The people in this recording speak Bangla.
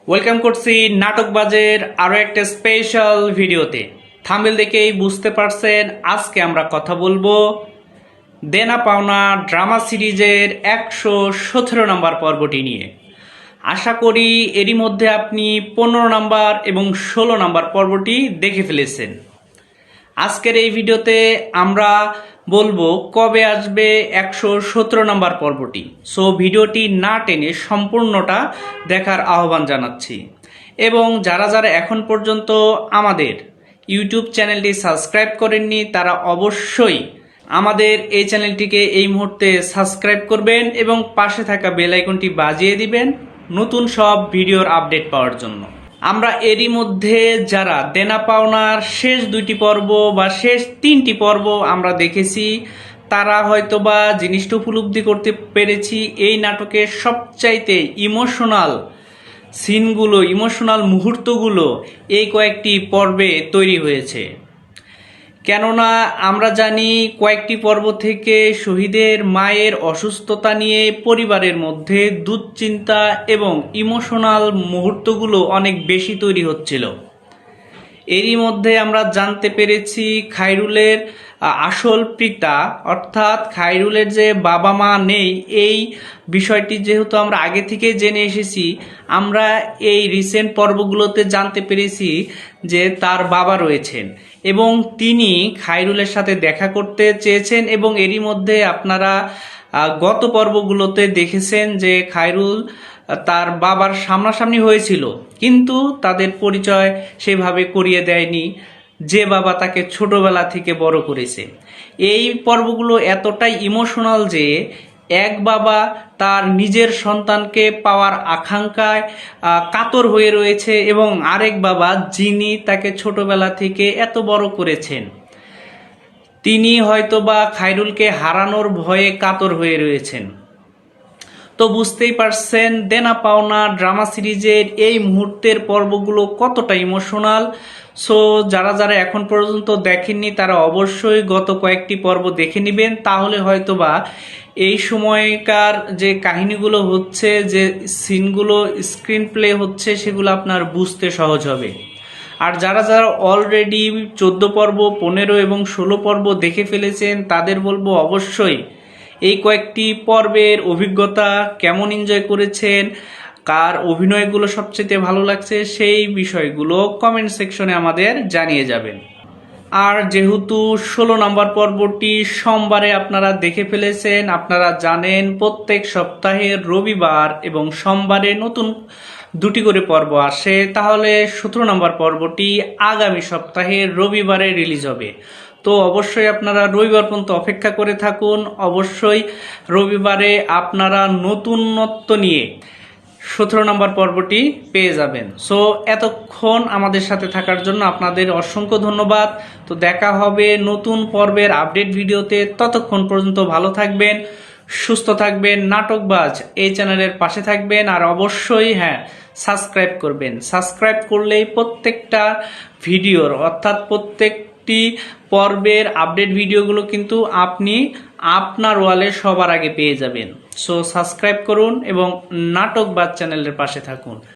ওয়েলকাম করছি নাটকবাজের আরও একটা স্পেশাল ভিডিওতে। থাম্বনেল দেখেই বুঝতে পারছেন আজকে আমরা কথা বলবো দেনা পাওনা ড্রামা সিরিজের 117 নম্বর পর্বটি নিয়ে। আশা করি এরই মধ্যে আপনি 15 নম্বর এবং 16 নম্বর পর্বটি দেখে ফেলেছেন। আজকের এই ভিডিওতে আমরা বলবো কবে আসবে 117 নম্বর পর্বটি। সো ভিডিওটি না টেনে সম্পূর্ণটা দেখার আহ্বান জানাচ্ছি। এবং যারা যারা এখন পর্যন্ত আমাদের ইউটিউব চ্যানেলটি সাবস্ক্রাইব করেননি তারা অবশ্যই আমাদের এই চ্যানেলটিকে এই মুহূর্তে সাবস্ক্রাইব করবেন এবং পাশে থাকা বেল আইকনটি বাজিয়ে দিবেন নতুন সব ভিডিওর আপডেট পাওয়ার জন্য। আমরা এরই মধ্যে যারা দেনা পাওনার শেষ 2টি পর্ব বা শেষ 3টি পর্ব আমরা দেখেছি তারা হয়তোবা জিনিসটা উপলব্ধি করতে পেরেছি এই নাটকের সবচাইতে ইমোশনাল সিনগুলো, ইমোশনাল মুহূর্তগুলো এই কয়েকটি পর্বে তৈরি হয়েছে। কেননা আমরা জানি কয়েকটি পর্ব থেকে শহীদের মায়ের অসুস্থতা নিয়ে পরিবারের মধ্যে দুশ্চিন্তা এবং ইমোশনাল মুহূর্তগুলো অনেক বেশি তৈরি হচ্ছিল। এরই মধ্যে আমরা জানতে পেরেছি খায়রুলের আসল পিতা অর্থাৎ খায়রুলের যে বাবা মা নেই, এই বিষয়টি যেহেতু আমরা আগে থেকে জেনে এসেছি, আমরা এই রিসেন্ট পর্বগুলোতে জানতে পেরেছি যে তার বাবা রয়েছেন এবং তিনি খায়রুলের সাথে দেখা করতে চেয়েছেন। এবং এরই মধ্যে আপনারা গত পর্বগুলোতে দেখেছেন যে খায়রুল তার বাবার সামনাসামনি হয়েছিল, কিন্তু তাদের পরিচয় সেভাবে করিয়ে দেয়নি যে বাবা তাকে ছোটবেলা থেকে বড় করেছে। এই পর্বগুলো এতটাই ইমোশনাল যে এক বাবা তার নিজের সন্তানকে পাওয়ার আকাঙ্ক্ষায় কাতর হয়ে রয়েছে এবং আরেক বাবা যিনি তাকে ছোটবেলা থেকে এত বড় করেছেন তিনি হয়তোবা খায়রুলকে হারানোর ভয়ে কাতর হয়ে রয়েছেন। তো বুঝতেই পারছেন দেনা পাওনা ড্রামা সিরিজের এই মুহূর্তের পর্বগুলো কতটা ইমোশনাল। সো যারা যারা এখন পর্যন্ত দেখেননি তারা অবশ্যই গত কয়েকটি পর্ব দেখে নেবেন, তাহলে হয়তোবা এই সময়কার যে কাহিনীগুলো হচ্ছে, যে সিনগুলো স্ক্রিন প্লে হচ্ছে, সেগুলো আপনার বুঝতে সহজ হবে। আর যারা যারা অলরেডি 14 পর্ব, 15 এবং 16 পর্ব দেখে ফেলেছেন তাদের বলবো অবশ্যই এই কয়েকটি পর্বের অভিজ্ঞতা কেমন এনজয় করেছেন, কার অভিনয়গুলো সবচেয়ে ভালো লাগছে, সেই বিষয়গুলো কমেন্ট সেকশনে আমাদের জানিয়ে যাবেন। আর যেহেতু 16 নম্বর পর্বটি সোমবারে আপনারা দেখে ফেলেছেন, আপনারা জানেন প্রত্যেক সপ্তাহের রবিবার এবং সোমবারে নতুন 2টি করে পর্ব আসে, তাহলে 17 নম্বর পর্বটি আগামী সপ্তাহের রবিবারে রিলিজ হবে। তো অবশ্যই আপনারা রবিবার পর্যন্ত অপেক্ষা করে থাকুন। অবশ্যই রবিবারে আপনারা নতুনত্ব নিয়ে 17 নম্বর পর্বটি পেয়ে যাবেন। সো এতক্ষণ আমাদের সাথে থাকার জন্য আপনাদের অসংখ্য ধন্যবাদ। তো দেখা হবে নতুন পর্বের আপডেট ভিডিওতে। ততক্ষণ পর্যন্ত ভালো থাকবেন, সুস্থ থাকবেন, নাটকবাজ এই চ্যানেলের পাশে থাকবেন। আর অবশ্যই সাবস্ক্রাইব করবেন। সাবস্ক্রাইব করলেই প্রত্যেকটা ভিডিওর অর্থাৎ প্রত্যেকটি পর্বের আপডেট ভিডিওগুলো কিন্তু আপনি আপনার ওয়ালে সবার আগে পেয়ে যাবেন। সো সাবস্ক্রাইব করুন এবং নাটকবাজ চ্যানেলের পাশে থাকুন।